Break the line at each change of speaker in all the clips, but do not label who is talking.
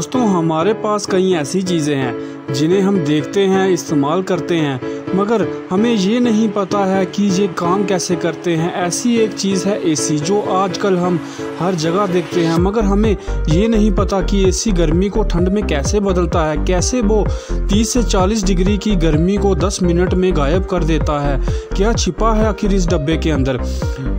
दोस्तों, हमारे पास कई ऐसी चीज़ें हैं जिन्हें हम देखते हैं, इस्तेमाल करते हैं, मगर हमें ये नहीं पता है कि ये काम कैसे करते हैं। ऐसी एक चीज़ है एसी, जो आजकल हम हर जगह देखते हैं, मगर हमें ये नहीं पता कि एसी गर्मी को ठंड में कैसे बदलता है, कैसे वो 30 से 40 डिग्री की गर्मी को 10 मिनट में गायब कर देता है। क्या छिपा है आखिर इस डब्बे के अंदर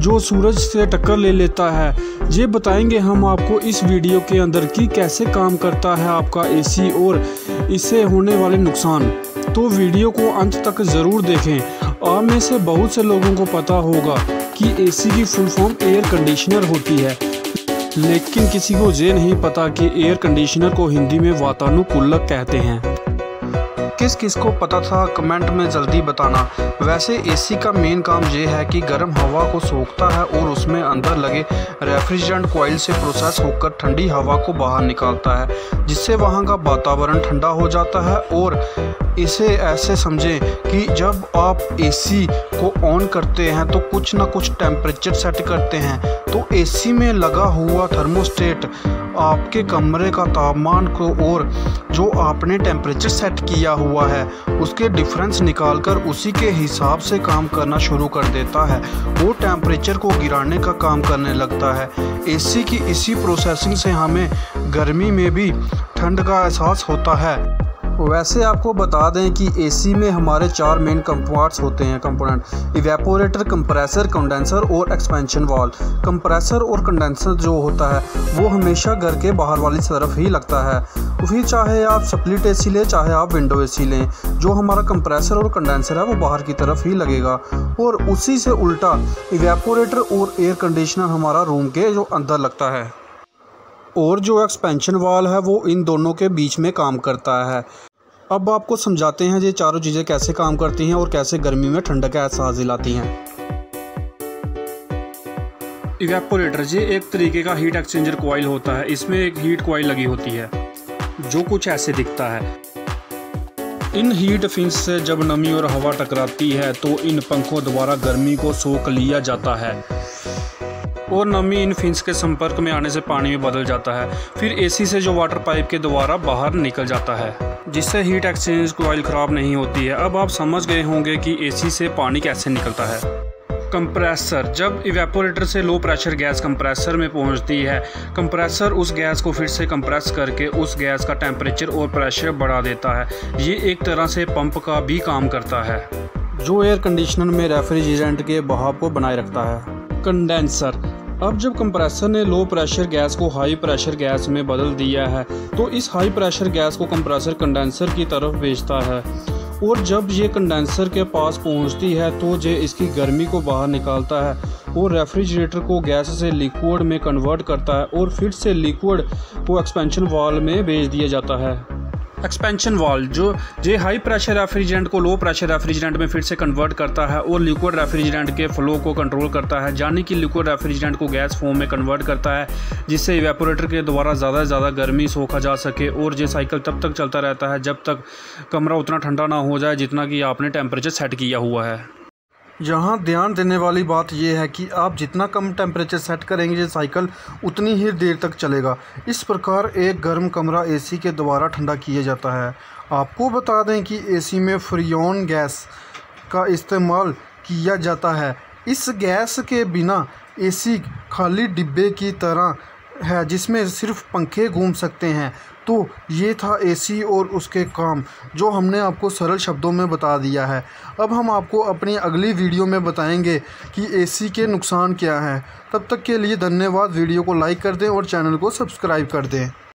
जो सूरज से टक्कर ले लेता है, ये बताएंगे हम आपको इस वीडियो के अंदर कि कैसे काम करता है आपका एसी और इससे होने वाले नुकसान। तो वीडियो को अंत तक ज़रूर देखें। आप में से बहुत से लोगों को पता होगा कि एसी की फुल फॉर्म एयर कंडीशनर होती है, लेकिन किसी को ये नहीं पता कि एयर कंडीशनर को हिंदी में वातानुकूलक कहते हैं। किस किस को पता था कमेंट में जल्दी बताना। वैसे एसी का मेन काम ये है कि गर्म हवा को सोखता है और उसमें अंदर लगे रेफ्रिजरेंट कॉइल से प्रोसेस होकर ठंडी हवा को बाहर निकालता है, जिससे वहाँ का वातावरण ठंडा हो जाता है। और इसे ऐसे समझें कि जब आप एसी को ऑन करते हैं तो कुछ ना कुछ टेम्परेचर सेट करते हैं, तो एसी में लगा हुआ थर्मोस्टेट आपके कमरे का तापमान को और जो आपने टेम्परेचर सेट किया हुआ है उसके डिफरेंस निकालकर उसी के हिसाब से काम करना शुरू कर देता है। वो टेम्परेचर को गिराने का काम करने लगता है। एसी की इसी प्रोसेसिंग से हमें गर्मी में भी ठंड का एहसास होता है। वैसे आपको बता दें कि एसी में हमारे 4 मेन कंपोनेंट्स होते हैं। इवेपोरेटर, कंप्रेसर, कंडेंसर और एक्सपेंशन वाल्व। कंप्रेसर और कंडेंसर जो होता है वो हमेशा घर के बाहर वाली तरफ ही लगता है। फिर चाहे आप स्प्लिट एसी लें, चाहे आप विंडो एसी लें, जो हमारा कंप्रेसर और कंडेंसर है वो बाहर की तरफ ही लगेगा। और उसी से उल्टा इवेपोरेटर और एयर कंडीशनर हमारा रूम के जो अंदर लगता है, और जो एक्सपेंशन वाल्व है वो इन दोनों के बीच में काम करता है। अब आपको समझाते हैं ये चारों चीज़ें कैसे काम करती हैं और कैसे गर्मी में ठंडक का एहसास दिलाती हैं। इवेपोरेटर ये एक तरीके का हीट एक्सचेंजर कॉइल होता है। इसमें एक हीट कॉइल लगी होती है जो कुछ ऐसे दिखता है। इन हीट फिन्स से जब नमी और हवा टकराती है तो इन पंखों द्वारा गर्मी को सोख लिया जाता है और नमी इन फिन्स के संपर्क में आने से पानी में बदल जाता है। फिर एसी से जो वाटर पाइप के द्वारा बाहर निकल जाता है, जिससे हीट एक्सचेंज कॉइल ख़राब नहीं होती है। अब आप समझ गए होंगे कि एसी से पानी कैसे निकलता है। कंप्रेसर, जब इवेपोरेटर से लो प्रेशर गैस कंप्रेसर में पहुंचती है, कंप्रेसर उस गैस को फिर से कंप्रेस करके उस गैस का टेम्परेचर और प्रेशर बढ़ा देता है। ये एक तरह से पंप का भी काम करता है, जो एयर कंडीशनर में रेफ्रिजरेंट के बहाव को बनाए रखता है। कंडेंसर, अब जब कंप्रेसर ने लो प्रेशर गैस को हाई प्रेशर गैस में बदल दिया है तो इस हाई प्रेशर गैस को कंप्रेसर कंडेंसर की तरफ भेजता है, और जब ये कंडेंसर के पास पहुंचती है तो ये इसकी गर्मी को बाहर निकालता है और रेफ्रिजरेटर को गैस से लिक्विड में कन्वर्ट करता है, और फिर से लिक्विड को एक्सपेंशन वाल्व में भेज दिया जाता है। एक्सपेंशन वाल्व जो हाई प्रेशर रेफ्रिजरेंट को लो प्रेशर रेफ्रिजरेंट में फिर से कन्वर्ट करता है और लिक्विड रेफ्रिजरेंट के फ्लो को कंट्रोल करता है, यानी कि लिक्विड रेफ्रिजरेंट को गैस फॉर्म में कन्वर्ट करता है, जिससे इवेपोरेटर के द्वारा ज़्यादा से ज़्यादा गर्मी सोखा जा सके। और ये साइकिल तब तक चलता रहता है जब तक कमरा उतना ठंडा ना हो जाए जितना कि आपने टेम्परेचर सेट किया हुआ है। यहाँ ध्यान देने वाली बात यह है कि आप जितना कम टेम्परेचर सेट करेंगे ये साइकिल उतनी ही देर तक चलेगा। इस प्रकार एक गर्म कमरा एसी के द्वारा ठंडा किया जाता है। आपको बता दें कि एसी में फ्रीऑन गैस का इस्तेमाल किया जाता है। इस गैस के बिना एसी खाली डिब्बे की तरह है जिसमें सिर्फ पंखे घूम सकते हैं। तो ये था एसी और उसके काम, जो हमने आपको सरल शब्दों में बता दिया है। अब हम आपको अपनी अगली वीडियो में बताएंगे कि एसी के नुकसान क्या हैं। तब तक के लिए धन्यवाद। वीडियो को लाइक कर दें और चैनल को सब्सक्राइब कर दें।